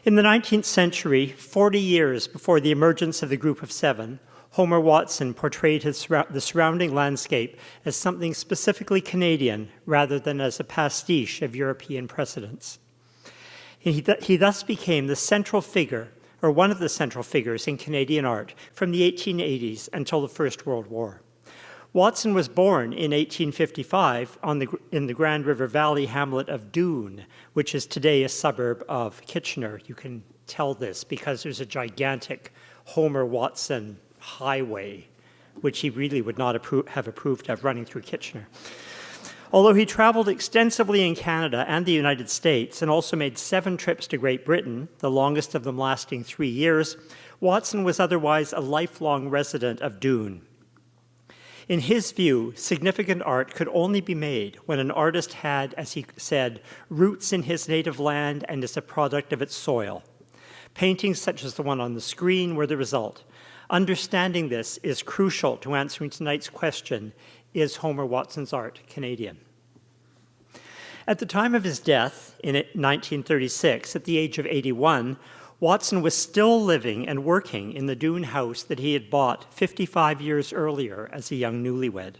In the 19th century, 40 years before the emergence of the Group of Seven, Homer Watson portrayed the surrounding landscape as something specifically Canadian rather than as a pastiche of European precedents. He thus became the central figure, or one of the central figures in Canadian art from the 1880s until the First World War. Watson was born in 1855 in the Grand River Valley hamlet of Doon, which is today a suburb of Kitchener. You can tell this because there's a gigantic Homer Watson highway, which he really would not have approved of running through Kitchener. Although he traveled extensively in Canada and the United States and also made 7 trips to Great Britain, the longest of them lasting 3 years, Watson was otherwise a lifelong resident of Doon. In his view, significant art could only be made when an artist had, as he said, roots in his native land and is a product of its soil. Paintings such as the one on the screen were the result. Understanding this is crucial to answering tonight's question, is Homer Watson's art Canadian? At the time of his death in 1936, at the age of 81, Watson was still living and working in the Doon house that he had bought 55 years earlier as a young newlywed.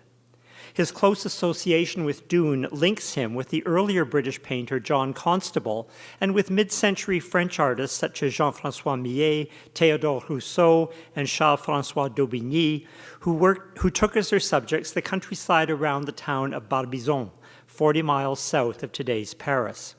His close association with Doon links him with the earlier British painter John Constable and with mid-century French artists such as Jean-François Millet, Théodore Rousseau, and Charles-François d'Aubigny, who took as their subjects the countryside around the town of Barbizon, 40 miles south of today's Paris.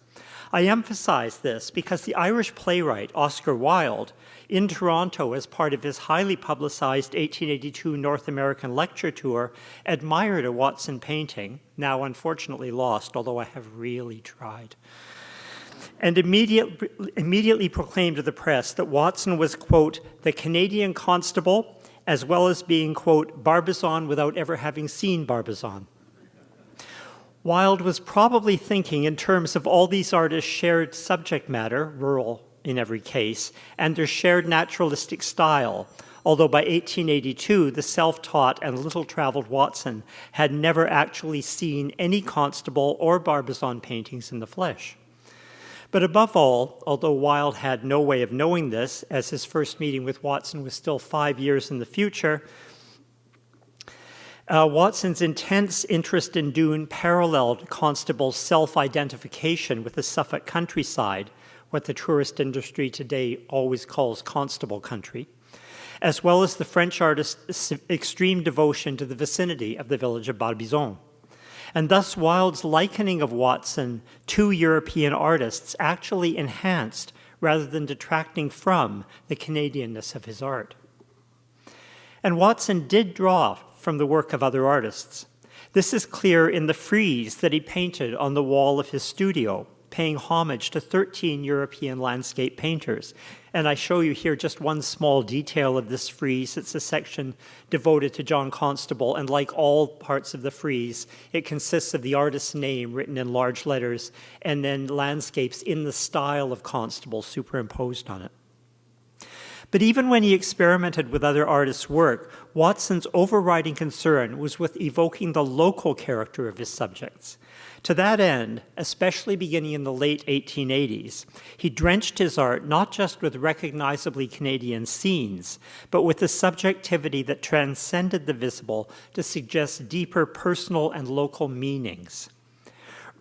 I emphasize this because the Irish playwright Oscar Wilde, in Toronto as part of his highly publicized 1882 North American lecture tour, admired a Watson painting, now unfortunately lost, although I have really tried, and immediately proclaimed to the press that Watson was, quote, the Canadian Constable, as well as being, quote, Barbizon without ever having seen Barbizon. Wilde was probably thinking in terms of all these artists' shared subject matter, rural in every case, and their shared naturalistic style, although by 1882, the self-taught and little-traveled Watson had never actually seen any Constable or Barbizon paintings in the flesh. But above all, although Wilde had no way of knowing this, as his first meeting with Watson was still 5 years in the future, Watson's intense interest in Doon paralleled Constable's self-identification with the Suffolk countryside, what the tourist industry today always calls Constable country, as well as the French artist's extreme devotion to the vicinity of the village of Barbizon. And thus Wilde's likening of Watson to European artists actually enhanced rather than detracting from the Canadianness of his art. And Watson did draw from the work of other artists. This is clear in the frieze that he painted on the wall of his studio, paying homage to 13 European landscape painters. And I show you here just one small detail of this frieze. It's a section devoted to John Constable, and like all parts of the frieze, it consists of the artist's name written in large letters and then landscapes in the style of Constable superimposed on it. But even when he experimented with other artists' work, Watson's overriding concern was with evoking the local character of his subjects. To that end, especially beginning in the late 1880s, he drenched his art not just with recognizably Canadian scenes, but with the subjectivity that transcended the visible to suggest deeper personal and local meanings.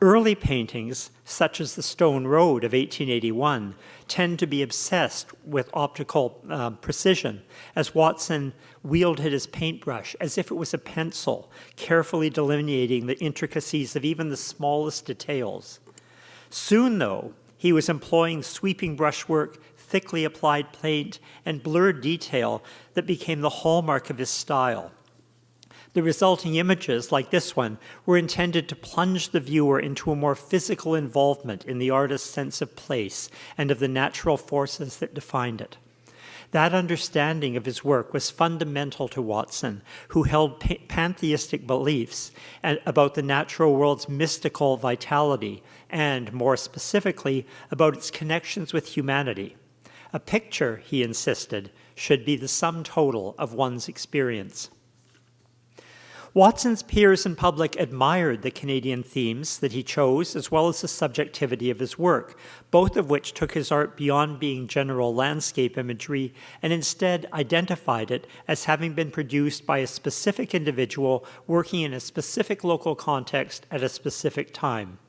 Early paintings, such as the Stone Road of 1881, tend to be obsessed with optical precision, as Watson wielded his paintbrush as if it was a pencil, carefully delineating the intricacies of even the smallest details. Soon, though, he was employing sweeping brushwork, thickly applied paint, and blurred detail that became the hallmark of his style. The resulting images, like this one, were intended to plunge the viewer into a more physical involvement in the artist's sense of place and of the natural forces that defined it. That understanding of his work was fundamental to Watson, who held pantheistic beliefs about the natural world's mystical vitality and, more specifically, about its connections with humanity. A picture, he insisted, should be the sum total of one's experience. Watson's peers and public admired the Canadian themes that he chose, as well as the subjectivity of his work, both of which took his art beyond being general landscape imagery and instead identified it as having been produced by a specific individual working in a specific local context at a specific time.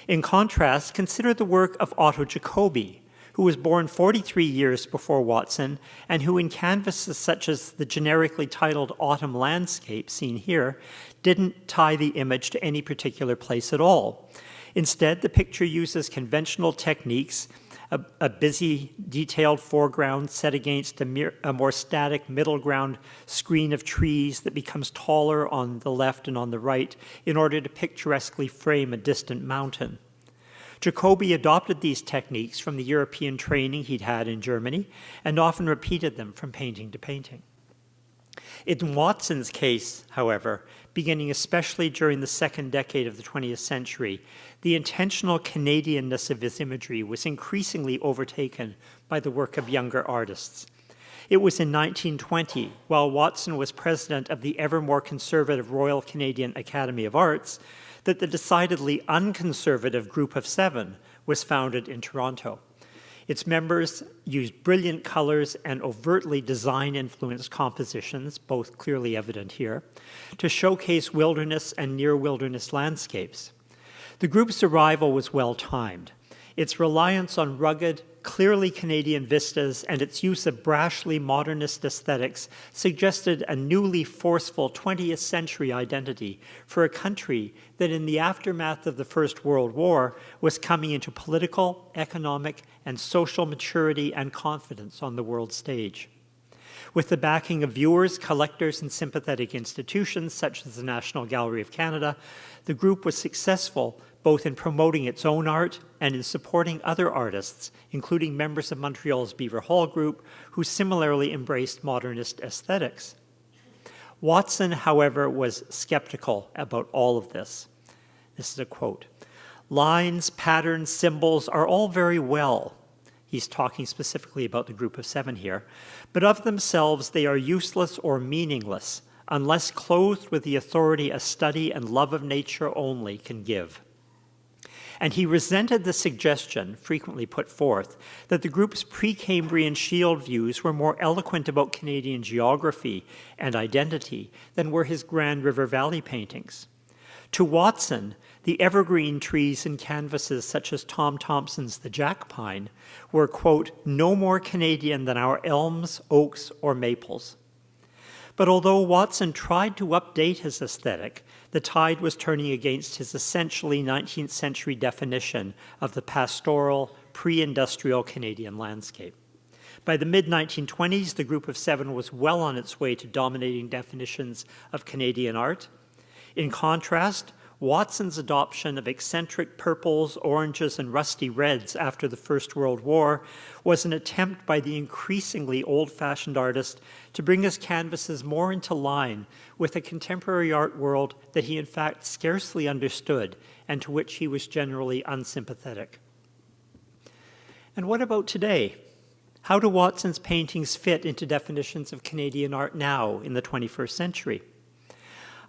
In contrast, consider the work of Otto Jacobi, who was born 43 years before Watson, and who in canvases such as the generically titled Autumn Landscape, seen here, didn't tie the image to any particular place at all. Instead, the picture uses conventional techniques, a busy, detailed foreground set against a more static middle ground screen of trees that becomes taller on the left and on the right in order to picturesquely frame a distant mountain. Jacobi adopted these techniques from the European training he'd had in Germany and often repeated them from painting to painting. In Watson's case, however, beginning especially during the second decade of the 20th century, the intentional Canadianness of his imagery was increasingly overtaken by the work of younger artists. It was in 1920, while Watson was president of the ever more conservative Royal Canadian Academy of Arts, that the decidedly unconservative Group of Seven was founded in Toronto. Its members used brilliant colors and overtly design-influenced compositions, both clearly evident here, to showcase wilderness and near-wilderness landscapes. The group's arrival was well-timed. Its reliance on rugged, clearly Canadian vistas and its use of brashly modernist aesthetics suggested a newly forceful 20th century identity for a country that in the aftermath of the First World War was coming into political, economic, and social maturity and confidence on the world stage. With the backing of viewers, collectors, and sympathetic institutions such as the National Gallery of Canada, the group was successful both in promoting its own art and in supporting other artists, including members of Montreal's Beaver Hall Group, who similarly embraced modernist aesthetics. Watson, however, was skeptical about all of this. This is a quote. "Lines, patterns, symbols are all very well." He's talking specifically about the Group of Seven here. "But of themselves, they are useless or meaningless, unless clothed with the authority a study and love of nature only can give." And he resented the suggestion, frequently put forth, that the group's pre-Cambrian shield views were more eloquent about Canadian geography and identity than were his Grand River Valley paintings. To Watson, the evergreen trees in canvases such as Tom Thompson's The Jack Pine were, quote, "no more Canadian than our elms, oaks, or maples." But although Watson tried to update his aesthetic, the tide was turning against his essentially 19th century definition of the pastoral, pre-industrial Canadian landscape. By the mid-1920s, the Group of Seven was well on its way to dominating definitions of Canadian art. In contrast, Watson's adoption of eccentric purples, oranges, and rusty reds after the First World War was an attempt by the increasingly old-fashioned artist to bring his canvases more into line with a contemporary art world that he in fact scarcely understood and to which he was generally unsympathetic. And what about today? How do Watson's paintings fit into definitions of Canadian art now in the 21st century?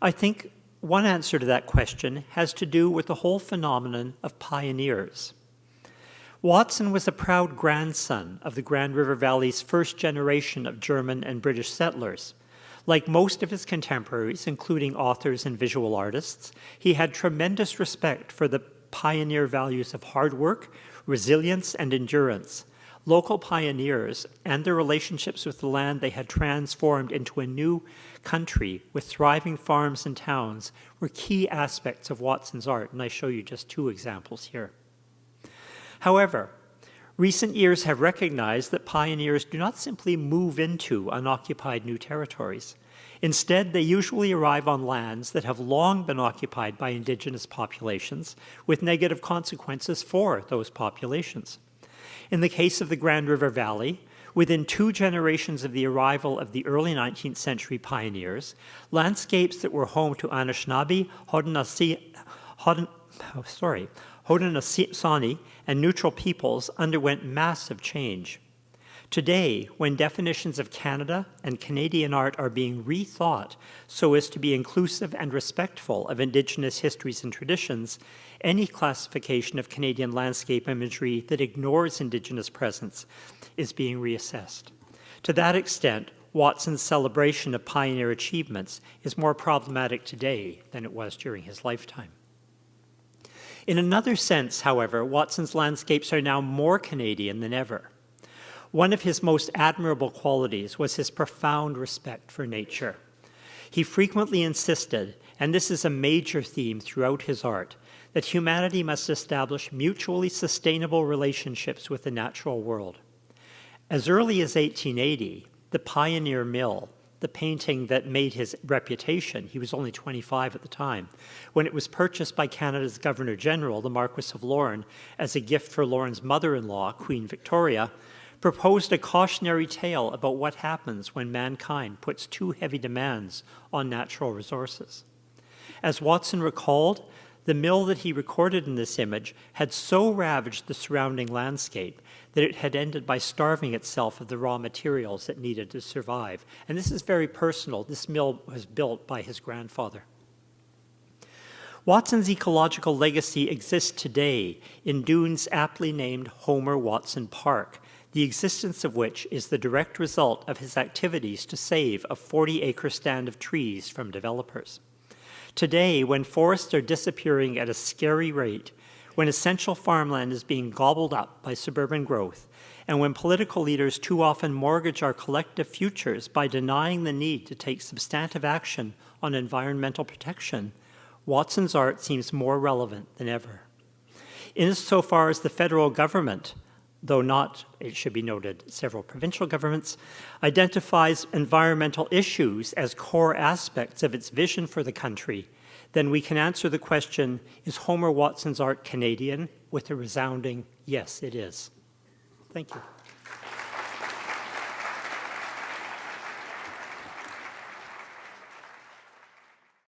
I think one answer to that question has to do with the whole phenomenon of pioneers. Watson was a proud grandson of the Grand River Valley's first generation of German and British settlers. Like most of his contemporaries, including authors and visual artists, he had tremendous respect for the pioneer values of hard work, resilience, and endurance. Local pioneers and their relationships with the land they had transformed into a new country with thriving farms and towns were key aspects of Watson's art, and I show you just two examples here. However, recent years have recognized that pioneers do not simply move into unoccupied new territories. Instead, they usually arrive on lands that have long been occupied by Indigenous populations, with negative consequences for those populations. In the case of the Grand River Valley, within 2 generations of the arrival of the early 19th century pioneers, landscapes that were home to Anishinaabe, Haudenosaunee, and neutral peoples underwent massive change. Today, when definitions of Canada and Canadian art are being rethought so as to be inclusive and respectful of Indigenous histories and traditions, any classification of Canadian landscape imagery that ignores Indigenous presence is being reassessed. To that extent, Watson's celebration of pioneer achievements is more problematic today than it was during his lifetime. In another sense, however, Watson's landscapes are now more Canadian than ever. One of his most admirable qualities was his profound respect for nature. He frequently insisted, and this is a major theme throughout his art, that humanity must establish mutually sustainable relationships with the natural world. As early as 1880, the Pioneer Mill, the painting that made his reputation, he was only 25 at the time, when it was purchased by Canada's Governor-General, the Marquis of Lorne, as a gift for Lorne's mother-in-law, Queen Victoria, proposed a cautionary tale about what happens when mankind puts too heavy demands on natural resources. As Watson recalled, the mill that he recorded in this image had so ravaged the surrounding landscape that it had ended by starving itself of the raw materials it needed to survive. And this is very personal. This mill was built by his grandfather. Watson's ecological legacy exists today in dunes aptly named Homer Watson Park, the existence of which is the direct result of his activities to save a 40-acre stand of trees from developers. Today, when forests are disappearing at a scary rate, when essential farmland is being gobbled up by suburban growth, and when political leaders too often mortgage our collective futures by denying the need to take substantive action on environmental protection, Watson's art seems more relevant than ever. Insofar as the federal government, though not, it should be noted, several provincial governments, identifies environmental issues as core aspects of its vision for the country, then we can answer the question, is Homer Watson's art Canadian? With a resounding, yes, it is. Thank you.